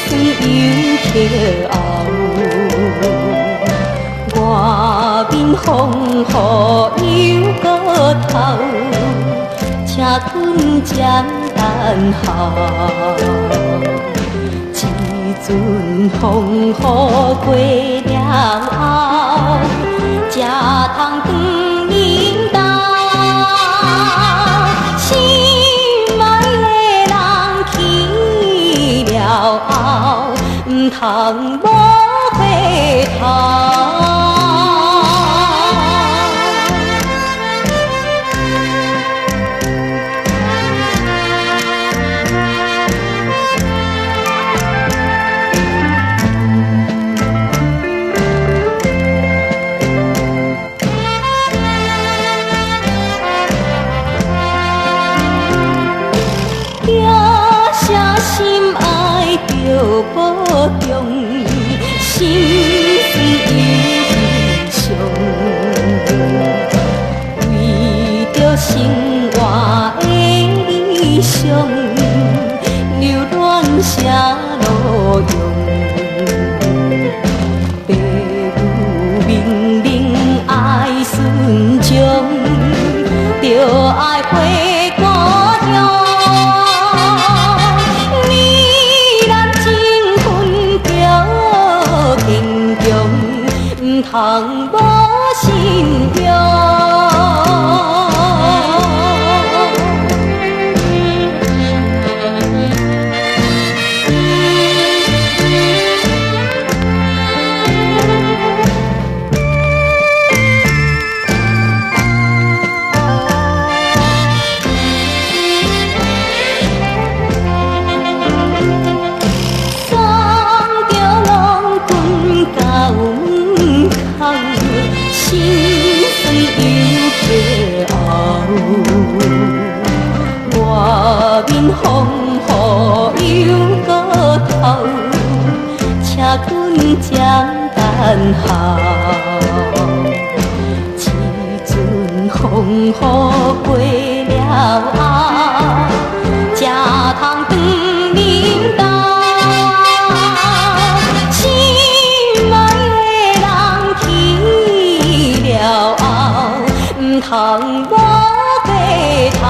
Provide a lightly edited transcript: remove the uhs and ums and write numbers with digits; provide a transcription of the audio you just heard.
酸又飘傲，外面风雨又搁透，车轮渐等候。一阵风雨过了后，才通转面斗。心爱的人去了后，唔通无回头。心爱着保重，心酸又悲伤，为着生活的理想，流恋啥路用？爸母明明爱顺从，着爱回故乡。通无信用。心酸又飘傲，外面风雨又搁透，车轮渐等候。一阵风雨过了后，才通转面斗。了后，唔通无回头。